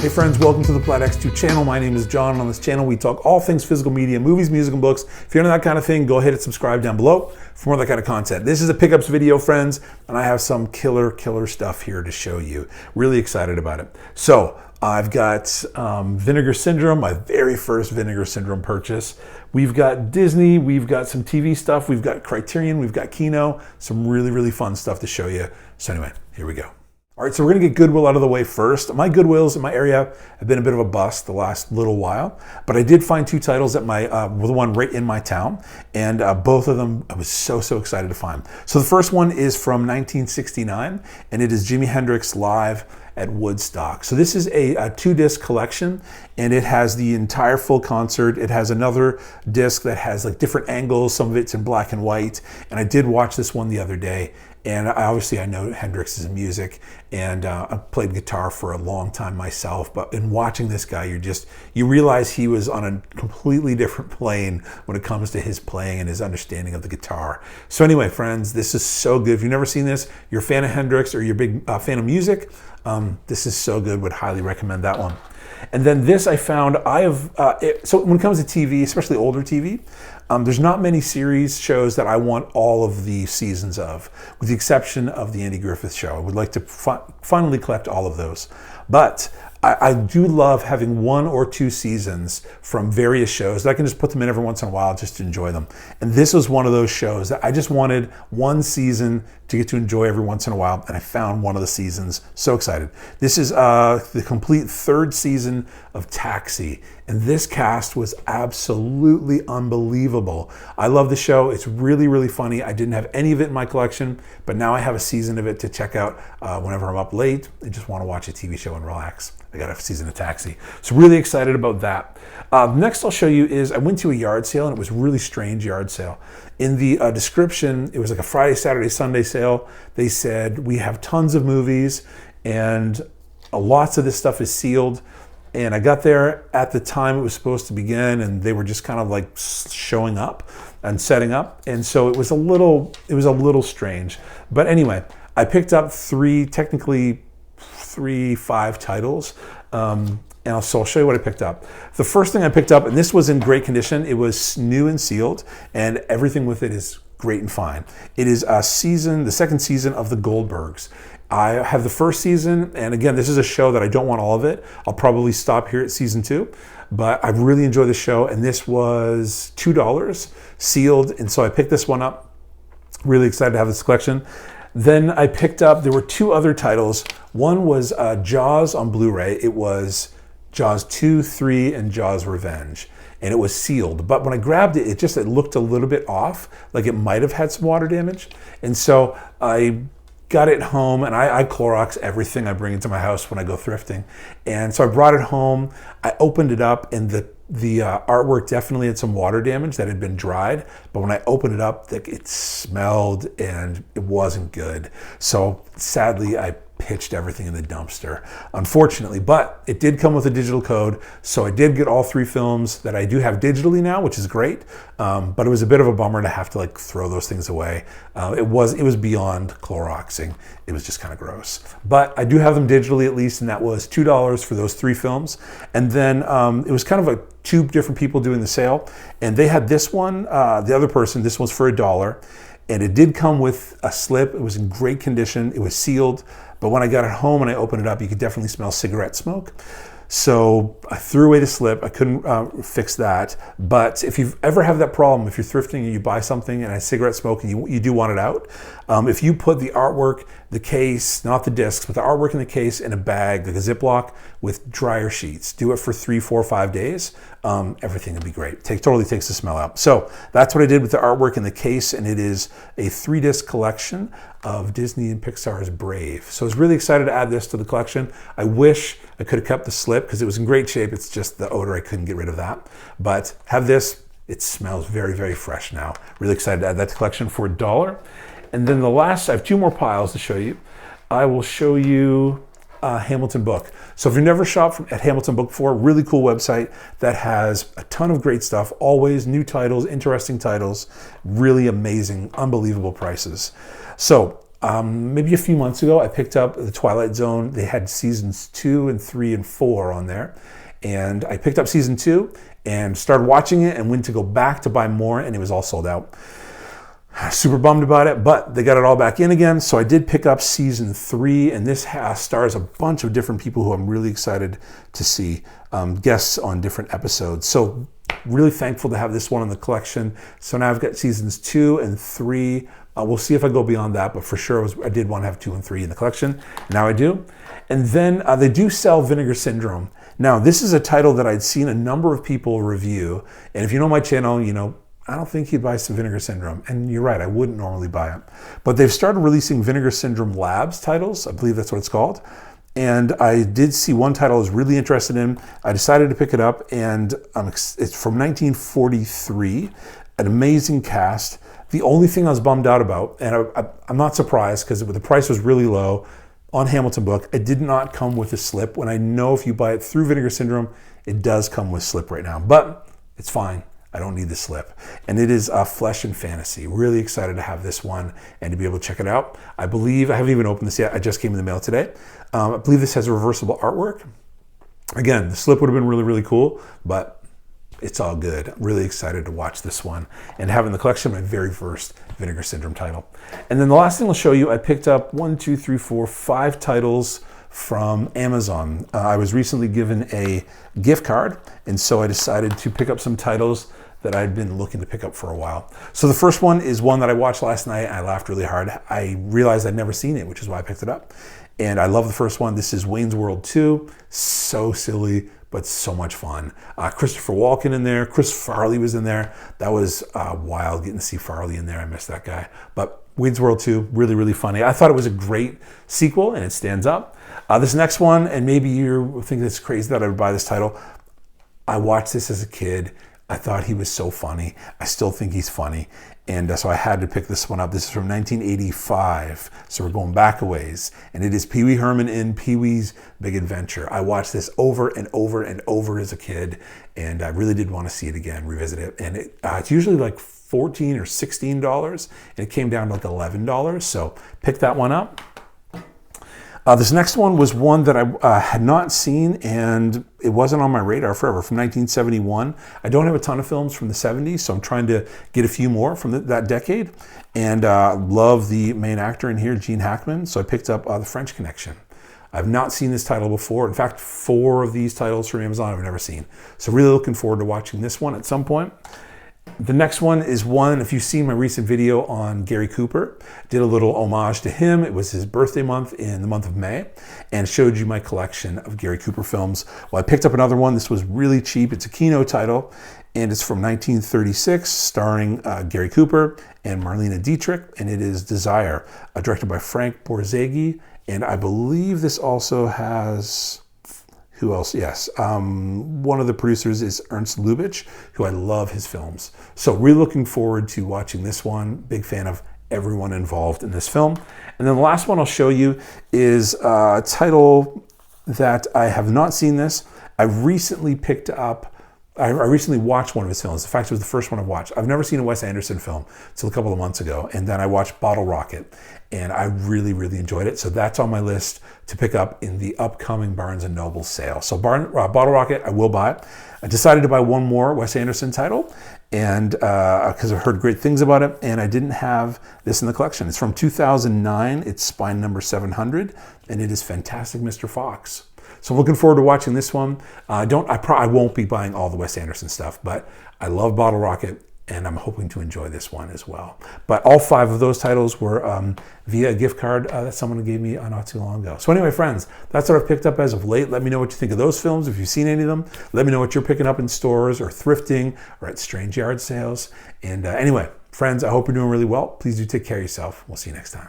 Hey friends, welcome to the Plaid X2 channel. My name is John, and on this channel we talk all things physical media, movies, music, and books. If you're into that kind of thing, go ahead and subscribe down below for more of that kind of content. This is a pickups video, friends, and I have some killer stuff here to show you. Really excited about it. So I've got Vinegar Syndrome, my very first Vinegar Syndrome purchase. We've got Disney, we've got some TV stuff, we've got Criterion, we've got Kino, some really fun stuff to show you. So anyway, here we go. All right, so we're gonna get Goodwill out of the way first. My Goodwills in my area have been a bit of a bust the last little while, but I did find two titles at my, the one right in my town, and both of them I was so excited to find. So the first one is from 1969, and it is Jimi Hendrix Live at Woodstock. So this is a two-disc collection, and it has the entire full concert. It has another disc that has like different angles. Some of it's in black and white, and I did watch this one the other day. And obviously I know Hendrix's music, and I played guitar for a long time myself, but in watching this guy, you realize he was on a completely different plane when it comes to his playing and his understanding of the guitar. So anyway, friends, this is so good. If you've never seen this, you're a fan of Hendrix or you're a big fan of music, this is so good. Would highly recommend that one. And then this I found, so when it comes to TV, especially older TV, there's not many series shows that I want all of the seasons of, with the exception of the Andy Griffith Show. I would like to finally collect all of those. But I do love having one or two seasons from various shows that I can just put them in every once in a while just to enjoy them. And this was one of those shows that I just wanted one season to get to enjoy every once in a while, and I found one of the seasons. So excited. This is the complete third season of Taxi, and this cast was absolutely unbelievable. I love the show. It's really funny. I didn't have any of it in my collection, but now I have a season of it to check out whenever I'm up late and just want to watch a TV show and relax. I got a season of Taxi. So really excited about that. Next I'll show you is I went to a yard sale, and it was a really strange yard sale. In the description, it was like a Friday, Saturday, Sunday sale. They said, we have tons of movies, and lots of this stuff is sealed. And I got there at the time it was supposed to begin, and they were just kind of like showing up and setting up. And so it was a little strange. But anyway, I picked up five titles. So I'll show you what I picked up. The first thing I picked up, and this was in great condition, it was new and sealed, and everything with it is great and fine. It is the second season of The Goldbergs. I have the first season, and again, this is a show that I don't want all of it. I'll probably stop here at season 2, but I really enjoy the show, and this was $2 sealed, and so I picked this one up. Really excited to have this collection. Then I picked up, there were two other titles. One was Jaws on Blu-ray. It was Jaws 2, 3, and Jaws Revenge. And it was sealed. But when I grabbed it, it looked a little bit off, like it might have had some water damage. And so I got it home, and I Clorox everything I bring into my house when I go thrifting. And so I brought it home, I opened it up, and the artwork definitely had some water damage that had been dried, but when I opened it up, it smelled and it wasn't good. So sadly, I pitched everything in the dumpster, unfortunately, but it did come with a digital code. So I did get all 3 films that I do have digitally now, which is great. But it was a bit of a bummer to have to like throw those things away. It was beyond Cloroxing. It was just kind of gross, but I do have them digitally at least. And that was $2 for those 3 films. And then it was kind of two different people doing the sale, and they had this one, the other person, this one's for $1. And it did come with a slip. It was in great condition. It was sealed. But when I got it home and I opened it up, you could definitely smell cigarette smoke. So I threw away the slip. I couldn't fix that. But if you ever have that problem, if you're thrifting and you buy something and has cigarette smoke and you do want it out, if you put the artwork, the case, not the discs, but the artwork in the case in a bag, like a Ziploc with dryer sheets, do it for 3, 4, 5 days, everything will be great. Totally takes the smell out. So that's what I did with the artwork in the case, and it is a 3-disc collection of Disney and Pixar's Brave. So I was really excited to add this to the collection. I wish I could have kept the slip because it was in great shape. It's just the odor, I couldn't get rid of that. But have this, it smells very fresh now. Really excited to add that to the collection for $1. And then I have 2 more piles to show you. I will show you Hamilton Book. So if you've never shopped at Hamilton Book before, really cool website that has a ton of great stuff, always new titles, interesting titles, really amazing, unbelievable prices. So maybe a few months ago, I picked up The Twilight Zone. They had seasons 2 and 3 and 4 on there. And I picked up season 2 and started watching it and went to go back to buy more, and it was all sold out. Super bummed about it, but they got it all back in again. So I did pick up season 3, and this stars a bunch of different people who I'm really excited to see, guests on different episodes. So really thankful to have this one in the collection. So now I've got seasons 2 and 3. We'll see if I go beyond that, but for sure I did want to have 2 and 3 in the collection. Now I do. And then they do sell Vinegar Syndrome. Now this is a title that I'd seen a number of people review. And if you know my channel, you know, I don't think you'd buy some Vinegar Syndrome. And you're right, I wouldn't normally buy it. But they've started releasing Vinegar Syndrome Labs titles. I believe that's what it's called. And I did see one title I was really interested in. I decided to pick it up, and it's from 1943, an amazing cast. The only thing I was bummed out about, and I'm not surprised because the price was really low on Hamilton book, it did not come with a slip. When I know if you buy it through Vinegar Syndrome, it does come with slip right now, but it's fine. I don't need the slip. And it is Flesh and Fantasy. Really excited to have this one and to be able to check it out. I believe, I haven't even opened this yet. I just came in the mail today. I believe this has a reversible artwork. Again, the slip would have been really, really cool, but it's all good. I'm really excited to watch this one and have in the collection my very first Vinegar Syndrome title. And then the last thing I'll show you, I picked up 5 titles from Amazon. I was recently given a gift card, and so I decided to pick up some titles that I'd been looking to pick up for a while. So the first one is one that I watched last night. I laughed really hard. I realized I'd never seen it, which is why I picked it up. And I love the first one. This is Wayne's World 2. So silly, but so much fun. Christopher Walken in there. Chris Farley was in there. That was wild getting to see Farley in there. I missed that guy. But Wayne's World 2, really, really funny. I thought it was a great sequel, and it stands up. This next one, and maybe you're thinking it's crazy that I would buy this title. I watched this as a kid. I thought he was so funny. I still think he's funny. And so I had to pick this one up. This is from 1985. So we're going back a ways. And it is Pee Wee Herman in Pee-wee's Big Adventure. I watched this over and over and over as a kid. And I really did want to see it again, revisit it. And it's usually like $14 or $16. And it came down to like $11. So pick that one up. This next one was one that I had not seen, and it wasn't on my radar forever, from 1971. I don't have a ton of films from the 70s, so I'm trying to get a few more from that decade. And love the main actor in here, Gene Hackman, so I picked up The French Connection. I've not seen this title before. In fact, 4 of these titles from Amazon I've never seen. So really looking forward to watching this one at some point. The next one is one, if you've seen my recent video on Gary Cooper, did a little homage to him. It was his birthday month in the month of May, and showed you my collection of Gary Cooper films. Well, I picked up another one. This was really cheap. It's a Kino title, and it's from 1936, starring Gary Cooper and Marlene Dietrich, and it is Desire, directed by Frank Borzage, and I believe this also has... Who else? Yes. One of the producers is Ernst Lubitsch, who I love his films. So really looking forward to watching this one. Big fan of everyone involved in this film. And then the last one I'll show you is a title that I have not seen this. I recently picked up, I recently watched one of his films. In fact, it was the first one I've watched. I've never seen a Wes Anderson film until a couple of months ago. And then I watched Bottle Rocket, and I really, really enjoyed it. So that's on my list to pick up in the upcoming Barnes & Noble sale. So Bottle Rocket, I will buy it. I decided to buy one more Wes Anderson title, and because I've heard great things about it, and I didn't have this in the collection. It's from 2009. It's spine number 700, and it is Fantastic Mr. Fox. So I'm looking forward to watching this one. I won't be buying all the Wes Anderson stuff, but I love Bottle Rocket, and I'm hoping to enjoy this one as well. But all 5 of those titles were via a gift card that someone gave me not too long ago. So anyway, friends, that's what I've picked up as of late. Let me know what you think of those films, if you've seen any of them. Let me know what you're picking up in stores or thrifting or at strange yard sales. And anyway, friends, I hope you're doing really well. Please do take care of yourself. We'll see you next time.